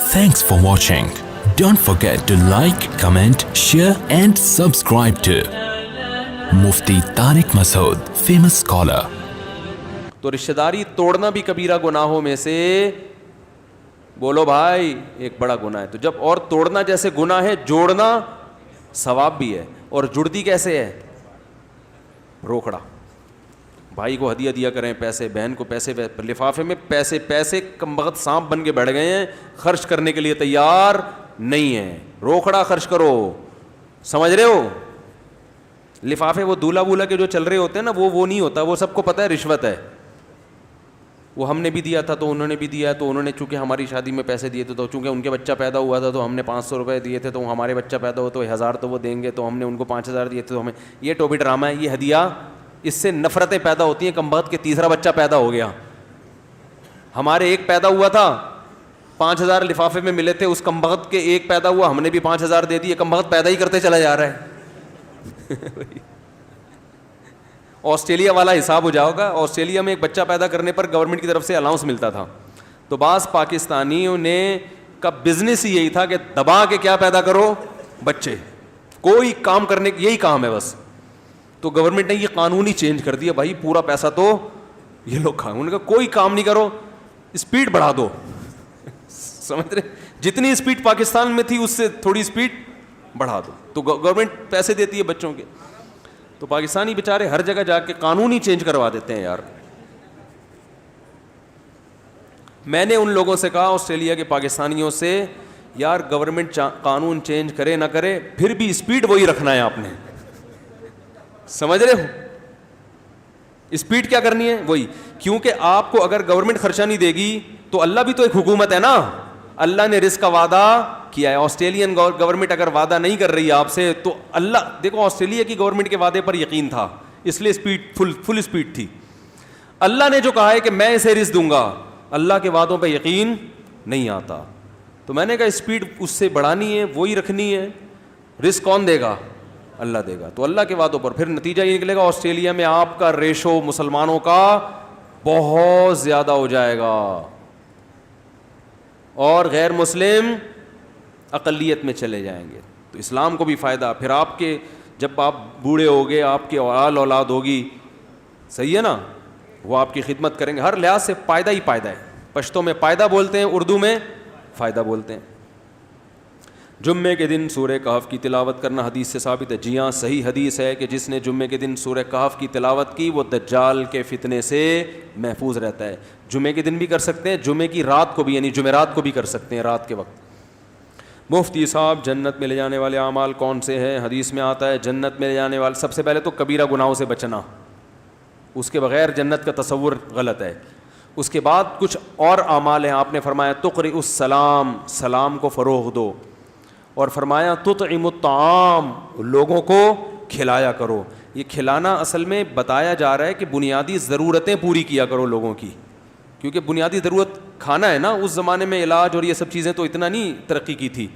Thanks for watching. Don't forget to like, comment, share and subscribe to Mufti Tariq Masood, famous scholar. تو رشتہ داری توڑنا بھی کبیرہ گناہوں میں سے بولو بھائی ایک بڑا گناہ ہے. تو جب اور توڑنا جیسے گناہ ہے, جوڑنا ثواب بھی ہے. اور جڑتی کیسے ہے؟ روکڑا. بھائی کو ہدیہ دیا کریں پیسے, بہن کو پیسے, لفافے میں پیسے پیسے کمبخت سانپ بن کے بیٹھ گئے ہیں, خرچ کرنے کے لیے تیار نہیں ہیں. روکڑا خرچ کرو, سمجھ رہے ہو؟ لفافے وہ دولہا وولہا کے جو چل رہے ہوتے ہیں نا, وہ نہیں ہوتا, وہ سب کو پتہ ہے رشوت ہے. وہ ہم نے بھی دیا تھا تو انہوں نے بھی دیا, تو انہوں نے چونکہ ہماری شادی میں پیسے دیے تھے تو چونکہ ان کے بچہ پیدا ہوا تھا تو ہم نے 500 روپے دیے تھے, تو ہمارے بچہ پیدا ہوا تو 1000 تو وہ دیں گے, تو ہم نے ان کو 5000 دیے تھے, تو ہمیں یہ ٹوپی ڈرامہ ہے, یہ ہدیہ. اس سے نفرتیں پیدا ہوتی ہیں کمبخت کے تیسرا بچہ پیدا ہو گیا. ہمارے ایک پیدا ہوا تھا 5000 لفافے میں ملے تھے, اس کمبخت کے ایک پیدا ہوا, ہم نے بھی 5000 دے دی, کمبخت پیدا ہی کرتے چلا جا رہا ہے. آسٹریلیا والا حساب ہو جاؤ گا. آسٹریلیا میں ایک بچہ پیدا کرنے پر گورنمنٹ کی طرف سے الاؤنس ملتا تھا. تو بعض پاکستانیوں نے کا بزنس ہی یہی تھا کہ دبا کے کیا پیدا کرو, بچے, کوئی کام کرنے یہی کام ہے بس. تو گورنمنٹ نے یہ قانون ہی چینج کر دیا, بھائی پورا پیسہ تو یہ لوگ کھائیں. انہوں نے کہا کوئی کام نہیں کرو, اسپیڈ بڑھا دو. سمجھ رہے, جتنی اسپیڈ پاکستان میں تھی اس سے تھوڑی اسپیڈ بڑھا دو. تو گورنمنٹ پیسے دیتی ہے بچوں کے. تو پاکستانی بیچارے ہر جگہ جا کے قانون ہی چینج کروا دیتے ہیں یار. میں نے ان لوگوں سے کہا, آسٹریلیا کے پاکستانیوں سے, یار گورنمنٹ قانون چینج کرے نہ کرے پھر بھی اسپیڈ وہی رکھنا ہے آپ نے. سمجھ رہے ہو, اسپیڈ کیا کرنی ہے وہی. کیونکہ آپ کو اگر گورنمنٹ خرچہ نہیں دے گی تو اللہ بھی تو ایک حکومت ہے نا, اللہ نے رزق کا وعدہ کیا ہے. آسٹریلین گورنمنٹ اگر وعدہ نہیں کر رہی ہے آپ سے تو اللہ, دیکھو آسٹریلیا کی گورنمنٹ کے وعدے پر یقین تھا اس لیے اسپیڈ فل اسپیڈ تھی. اللہ نے جو کہا ہے کہ میں اسے رزق دوں گا, اللہ کے وعدوں پہ یقین نہیں آتا. تو میں نے کہا اسپیڈ اس سے بڑھانی ہے, وہی رکھنی ہے. رزق کون دے گا؟ اللہ دے گا. تو اللہ کے وعدوں پر پھر نتیجہ یہ نکلے گا آسٹریلیا میں آپ کا ریشو مسلمانوں کا بہت زیادہ ہو جائے گا اور غیر مسلم اقلیت میں چلے جائیں گے. تو اسلام کو بھی فائدہ. پھر آپ کے جب آپ بوڑھے ہوگے, آپ کی اولاد ہوگی, صحیح ہے نا, وہ آپ کی خدمت کریں گے. ہر لحاظ سے فائدہ ہی فائدہ ہے. پشتو میں فائدہ بولتے ہیں, اردو میں فائدہ بولتے ہیں. جمعے کے دن سورہ کہف کی تلاوت کرنا حدیث سے ثابت ہے. جی ہاں, صحیح حدیث ہے کہ جس نے جمعے کے دن سورہ کہف کی تلاوت کی وہ دجال کے فتنے سے محفوظ رہتا ہے. جمعے کے دن بھی کر سکتے ہیں, جمعے کی رات کو بھی یعنی جمعرات کو بھی کر سکتے ہیں, رات کے وقت. مفتی صاحب جنت میں لے جانے والے اعمال کون سے ہیں؟ حدیث میں آتا ہے جنت میں لے جانے والے, سب سے پہلے تو کبیرہ گناہوں سے بچنا, اس کے بغیر جنت کا تصور غلط ہے. اس کے بعد کچھ اور اعمال ہیں. آپ نے فرمایا تقرئ السلام, سلام کو فروغ دو, اور فرمایا تطعم الطعام, لوگوں کو کھلایا کرو. یہ کھلانا اصل میں بتایا جا رہا ہے کہ بنیادی ضرورتیں پوری کیا کرو لوگوں کی, کیونکہ بنیادی ضرورت کھانا ہے نا. اس زمانے میں علاج اور یہ سب چیزیں تو اتنا نہیں ترقی کی تھی.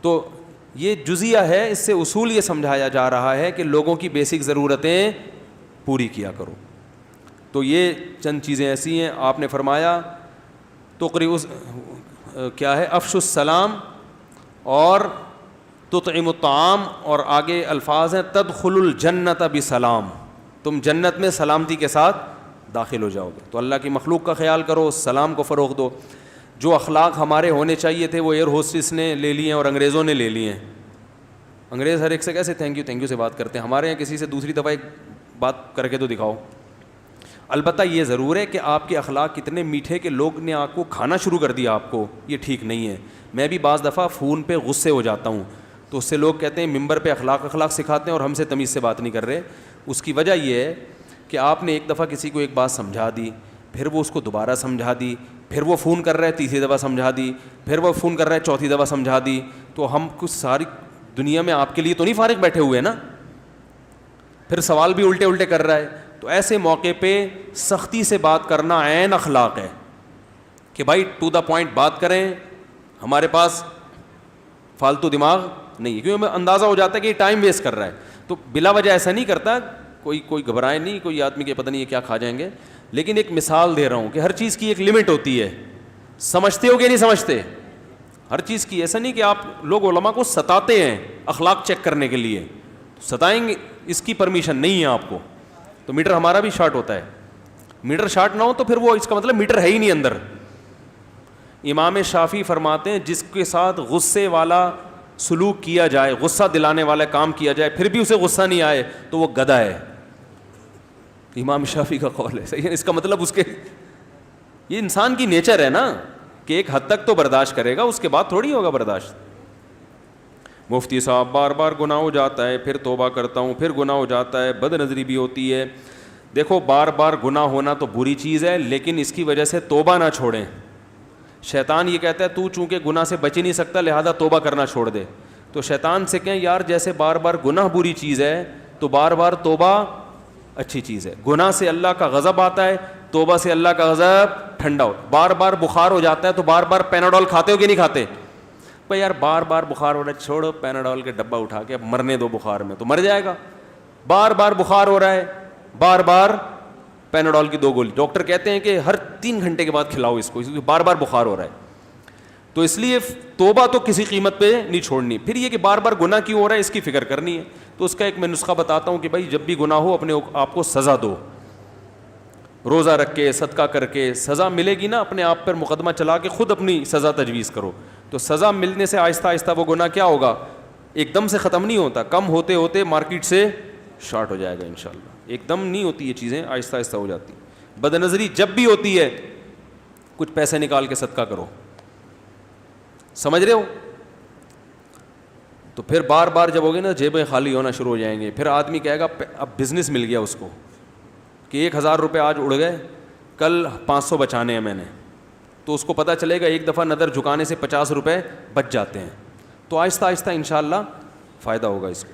تو یہ جزیہ ہے, اس سے اصول یہ سمجھایا جا رہا ہے کہ لوگوں کی بیسک ضرورتیں پوری کیا کرو. تو یہ چند چیزیں ایسی ہیں. آپ نے فرمایا کیا ہے, افشوا السلام اور تطعم الطعام, اور آگے الفاظ ہیں تدخل الجنت بسلام, تم جنت میں سلامتی کے ساتھ داخل ہو جاؤ گے. تو اللہ کی مخلوق کا خیال کرو, سلام کو فروغ دو. جو اخلاق ہمارے ہونے چاہیے تھے وہ ایئر ہوسٹس نے لے لیے ہیں اور انگریزوں نے لے لیے ہیں. انگریز ہر ایک سے کیسے تھینک یو سے بات کرتے ہیں, ہمارے یہاں کسی سے دوسری دفعہ ایک بات کر کے تو دکھاؤ. البتہ یہ ضرور ہے کہ آپ کے اخلاق کتنے میٹھے کہ لوگ نے آپ کو کھانا شروع کر دیا آپ کو, یہ ٹھیک نہیں ہے. میں بھی بعض دفعہ فون پہ غصے ہو جاتا ہوں, تو اس سے لوگ کہتے ہیں ممبر پہ اخلاق سکھاتے ہیں اور ہم سے تمیز سے بات نہیں کر رہے. اس کی وجہ یہ ہے کہ آپ نے ایک دفعہ کسی کو ایک بات سمجھا دی, پھر وہ اس کو دوبارہ سمجھا دی, پھر وہ فون کر رہا ہے تیسری دفعہ سمجھا دی, پھر وہ فون کر رہا ہے چوتھی دفعہ سمجھا دی. تو ہم کچھ ساری دنیا میں آپ کے لیے تو نہیں فارغ بیٹھے ہوئے ہیں نا, پھر سوال بھی الٹے کر رہا ہے. تو ایسے موقع پہ سختی سے بات کرنا عین اخلاق ہے کہ بھائی ٹو دا پوائنٹ بات کریں, ہمارے پاس فالتو دماغ نہیں ہے. کیونکہ ہمیں اندازہ ہو جاتا ہے کہ یہ ٹائم ویسٹ کر رہا ہے. تو بلا وجہ ایسا نہیں کرتا, کوئی گھبرائے نہیں, کوئی آدمی کے پتہ نہیں ہے کیا کھا جائیں گے. لیکن ایک مثال دے رہا ہوں کہ ہر چیز کی ایک لمٹ ہوتی ہے. سمجھتے ہو کہ نہیں سمجھتے؟ ہر چیز کی. ایسا نہیں کہ آپ لوگ علماء کو ستاتے ہیں اخلاق چیک کرنے کے لیے, ستائیں گے, اس کی پرمیشن نہیں ہے آپ کو. تو میٹر ہمارا بھی شارٹ ہوتا ہے, میٹر شارٹ نہ ہو تو پھر وہ اس کا مطلب میٹر ہے ہی نہیں اندر. امام شافعی فرماتے ہیں جس کے ساتھ غصے والا سلوک کیا جائے, غصہ دلانے والا کام کیا جائے, پھر بھی اسے غصہ نہیں آئے تو وہ گدھا ہے. امام شافعی کا قول ہے, صحیح ہے. اس کا مطلب اس کے, یہ انسان کی نیچر ہے نا کہ ایک حد تک تو برداشت کرے گا, اس کے بعد تھوڑی ہوگا برداشت. مفتی صاحب بار بار گناہ ہو جاتا ہے, پھر توبہ کرتا ہوں, پھر گناہ ہو جاتا ہے, بد نظری بھی ہوتی ہے. دیکھو بار بار گناہ ہونا تو بری چیز ہے, لیکن اس کی وجہ سے توبہ نہ چھوڑیں. شیطان یہ کہتا ہے تو چونکہ گناہ سے بچ ہی نہیں سکتا لہذا توبہ کرنا چھوڑ دے. تو شیطان سے کہیں یار جیسے بار بار گناہ بری چیز ہے تو بار بار توبہ اچھی چیز ہے. گناہ سے اللہ کا غضب آتا ہے, توبہ سے اللہ کا غضب ٹھنڈا ہو. بار بار بخار ہو جاتا ہے تو بار بار پیناڈول کھاتے ہو کہ نہیں کھاتے؟ بھائی یار بار بار بخار ہو رہا ہے, چھوڑو پیناڈول کے ڈبہ اٹھا کے, اب مرنے دو بخار میں, تو مر جائے گا. بار بار بخار ہو رہا ہے, بار بار پیناڈول کی 2 گولی, ڈاکٹر کہتے ہیں کہ ہر 3 گھنٹے کے بعد کھلاؤ اس کو, اس لیے بار بار بخار ہو رہا ہے. تو اس لیے توبہ تو کسی قیمت پہ نہیں چھوڑنی. پھر یہ کہ بار بار گناہ کیوں ہو رہا ہے اس کی فکر کرنی ہے. تو اس کا ایک میں نسخہ بتاتا ہوں کہ بھائی جب بھی گناہ ہو اپنے آپ کو سزا دو, روزہ رکھ کے, صدقہ کر کے. سزا ملے گی نا, اپنے آپ پر مقدمہ چلا کے خود اپنی سزا تجویز کرو. تو سزا ملنے سے آہستہ آہستہ وہ گناہ کیا ہوگا, ایک دم سے ختم نہیں ہوتا, کم ہوتے ہوتے مارکیٹ سے شارٹ ہو جائے گا انشاءاللہ. ایک دم نہیں ہوتی یہ چیزیں, آہستہ آہستہ ہو جاتی. بد نظری جب بھی ہوتی ہے کچھ پیسے نکال کے صدقہ کرو, سمجھ رہے ہو؟ تو پھر بار بار جب ہوگے نا جیبیں خالی ہونا شروع ہو جائیں گے. پھر آدمی کہے گا اب بزنس مل گیا اس کو کہ 1000 روپے آج اڑ گئے, کل 500 بچانے ہیں میں نے. تو اس کو پتہ چلے گا ایک دفعہ نظر جھکانے سے 50 روپے بچ جاتے ہیں. تو آہستہ آہستہ انشاءاللہ فائدہ ہوگا اس کو.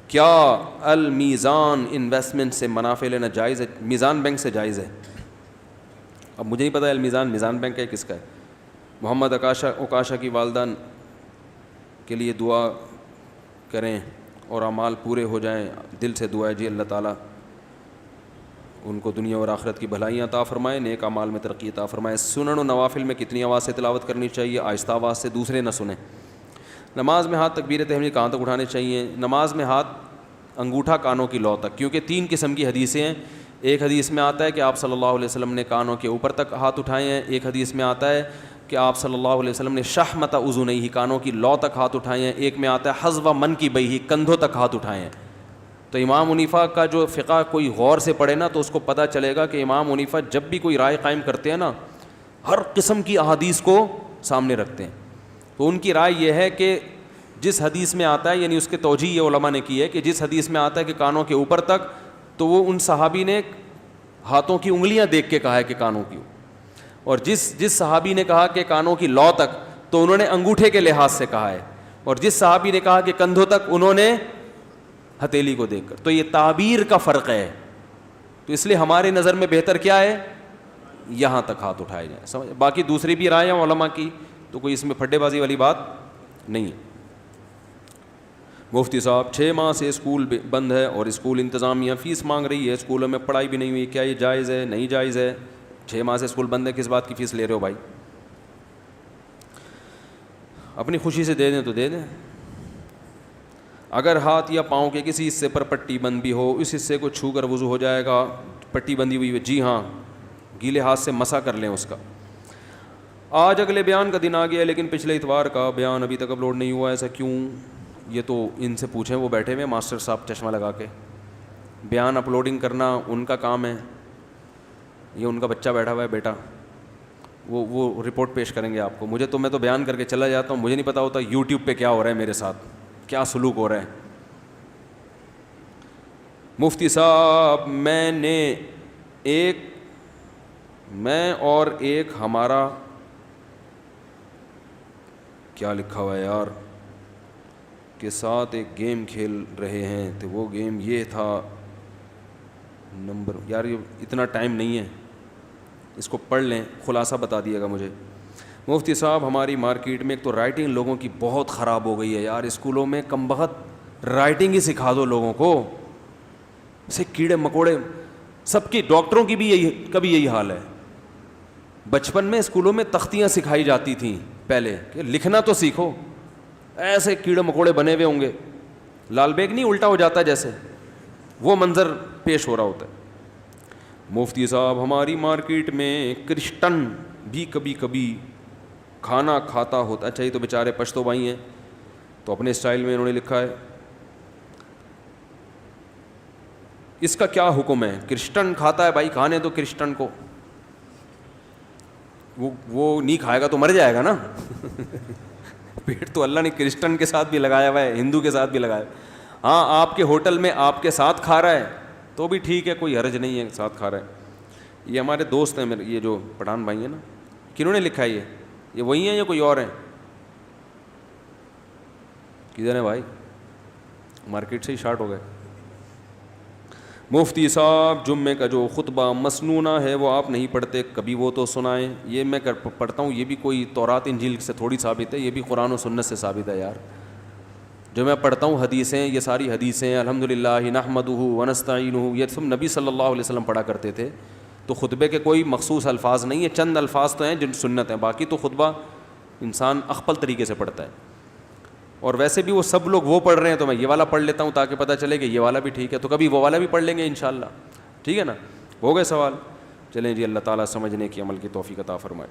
کیا المیزان انویسٹمنٹ سے منافع لینا جائز ہے؟ میزان بینک سے جائز ہے. اب مجھے نہیں پتہ المیزان میزان بینک ہے کس کا ہے. محمد اوکاشا کی والدہ کے لیے دعا کریں اور اعمال پورے ہو جائیں, دل سے دعا ہے جی. اللہ تعالیٰ ان کو دنیا اور آخرت کی بھلائیاں عطا فرمائے, نیک اعمال میں ترقی عطا فرمائے. سنن و نوافل میں کتنی آواز سے تلاوت کرنی چاہیے؟ آہستہ آواز سے, دوسرے نہ سنیں. نماز میں ہاتھ تکبیر تحمیل کہاں تک اٹھانے چاہیے؟ نماز میں ہاتھ انگوٹھا کانوں کی لو تک, کیونکہ 3 قسم کی حدیثیں ہیں. ایک حدیث میں آتا ہے کہ آپ صلی اللہ علیہ وسلم نے کانوں کے اوپر تک ہاتھ اٹھائے ہیں. ایک حدیث میں آتا ہے کہ آپ صلی اللہ علیہ وسلم نے شحمت اذنیہ کانوں کی لو تک ہاتھ اٹھائے ہیں. ایک میں آتا ہے حذو منکبیہ کندھوں تک ہاتھ اٹھائے ہیں. تو امام حنیفہ کا جو فقہ کوئی غور سے پڑھے نا تو اس کو پتہ چلے گا کہ امام حنیفہ جب بھی کوئی رائے قائم کرتے ہیں نا ہر قسم کی احادیث کو سامنے رکھتے ہیں. تو ان کی رائے یہ ہے کہ جس حدیث میں آتا ہے, یعنی اس کے توجیہ یہ علماء نے کی ہے کہ جس حدیث میں آتا ہے کہ کانوں کے اوپر تک, تو وہ ان صحابی نے ہاتھوں کی انگلیاں دیکھ کے کہا ہے کہ کانوں کی, اور جس صحابی نے کہا کہ کانوں کی لو تک تو انہوں نے انگوٹھے کے لحاظ سے کہا ہے, اور جس صحابی نے کہا کہ کندھوں تک انہوں نے ہتھیلی کو دیکھ کر. تو یہ تعبیر کا فرق ہے. تو اس لیے ہماری نظر میں بہتر کیا ہے, یہاں تک ہاتھ اٹھائے جائیں. سمجھ, باقی دوسری بھی رائے ہیں علماء کی, تو کوئی اس میں پھڈے بازی والی بات نہیں ہے. مفتی صاحب 6 ماہ سے اسکول بند ہے اور اسکول انتظامیہ فیس مانگ رہی ہے, اسکولوں میں پڑھائی بھی نہیں ہوئی, کیا یہ جائز ہے نہیں جائز ہے؟ 6 ماہ سے اسکول بند ہے, کس بات کی فیس لے رہے ہو بھائی؟ اپنی خوشی سے دے دیں تو دے دیں. اگر ہاتھ یا پاؤں کے کسی حصے پر پٹی بند بھی ہو, اس حصے کو چھو کر وضو ہو جائے گا؟ پٹی بندی ہوئی ہے جی ہاں, گیلے ہاتھ سے مسا کر لیں اس کا. آج اگلے بیان کا دن آ گیا لیکن پچھلے اتوار کا بیان ابھی تک اپلوڈ نہیں ہوا, ایسا کیوں؟ یہ تو ان سے پوچھیں, وہ بیٹھے ہوئے ماسٹر صاحب چشمہ لگا کے. بیان اپلوڈنگ کرنا ان کا کام ہے, یہ ان کا بچہ بیٹھا ہوا ہے بیٹا, وہ رپورٹ پیش کریں گے آپ کو. مجھے تو, میں تو بیان کر کے چلا جاتا ہوں, مجھے نہیں پتا ہوتا یوٹیوب پہ کیا ہو رہا ہے میرے ساتھ, کیا سلوک ہو رہا ہے. مفتی صاحب میں اور ایک ہمارا کیا لکھا ہوا ہے یار کے ساتھ ایک گیم کھیل رہے ہیں, تو وہ گیم یہ تھا نمبر, یار یہ اتنا ٹائم نہیں ہے, اس کو پڑھ لیں, خلاصہ بتا دیے گا مجھے. مفتی صاحب ہماری مارکیٹ میں ایک تو رائٹنگ لوگوں کی بہت خراب ہو گئی ہے یار, اسکولوں میں کم بخت رائٹنگ ہی سکھا دو لوگوں کو, اسے کیڑے مکوڑے سب کی, ڈاکٹروں کی بھی کبھی یہی حال ہے. بچپن میں اسکولوں میں تختیاں سکھائی جاتی تھیں, پہلے کہ لکھنا تو سیکھو. ایسے کیڑے مکوڑے بنے ہوئے ہوں گے, لال بیگ نہیں الٹا ہو جاتا جیسے, وہ منظر پیش ہو رہا ہوتا ہے. مفتی صاحب ہماری مارکیٹ میں کرسچن بھی کبھی کبھی کھانا کھاتا ہوتا. اچھا یہ تو بیچارے پشتو بھائی ہیں تو اپنے اسٹائل میں انہوں نے لکھا ہے. اس کا کیا حکم ہے؟ کرسچن کھاتا ہے بھائی, کھانے تو کرسچن کو, وہ نہیں کھائے گا تو مر جائے گا نا. پیٹ تو اللہ نے کرسچن کے ساتھ بھی لگایا ہوا ہے, ہندو کے ساتھ بھی لگایا. ہاں آپ کے ہوٹل میں آپ کے ساتھ کھا رہا ہے تو بھی ٹھیک ہے, کوئی حرج نہیں ہے, ساتھ کھا رہا ہے. یہ ہمارے دوست ہیں میرے, یہ جو پٹھان بھائی ہیں نا, کنہوں نے لکھا ہے یہ وہی ہیں یا کوئی اور ہیں؟ کدھر ہیں بھائی؟ مارکیٹ سے ہی شارٹ ہو گئے. مفتی صاحب جمعے کا جو خطبہ مسنونہ ہے وہ آپ نہیں پڑھتے, کبھی وہ تو سنائیں. یہ میں پڑھتا ہوں, یہ بھی کوئی تورات انجیل سے تھوڑی ثابت ہے, یہ بھی قرآن و سنت سے ثابت ہے یار. جو میں پڑھتا ہوں حدیثیں, یہ ساری حدیثیں الحمدللہ نحمدہ ونستعینہ, یہ سب نبی صلی اللہ علیہ وسلم پڑھا کرتے تھے. تو خطبے کے کوئی مخصوص الفاظ نہیں ہیں, چند الفاظ تو ہیں جن سنت ہیں, باقی تو خطبہ انسان اخپل طریقے سے پڑھتا ہے. اور ویسے بھی وہ سب لوگ وہ پڑھ رہے ہیں تو میں یہ والا پڑھ لیتا ہوں تاکہ پتہ چلے کہ یہ والا بھی ٹھیک ہے, تو کبھی وہ والا بھی پڑھ لیں گے انشاءاللہ. ٹھیک ہے نا, ہو گئے سوال؟ چلیں جی, اللہ تعالیٰ سمجھنے کی عمل کی توفیق عطا فرمائے.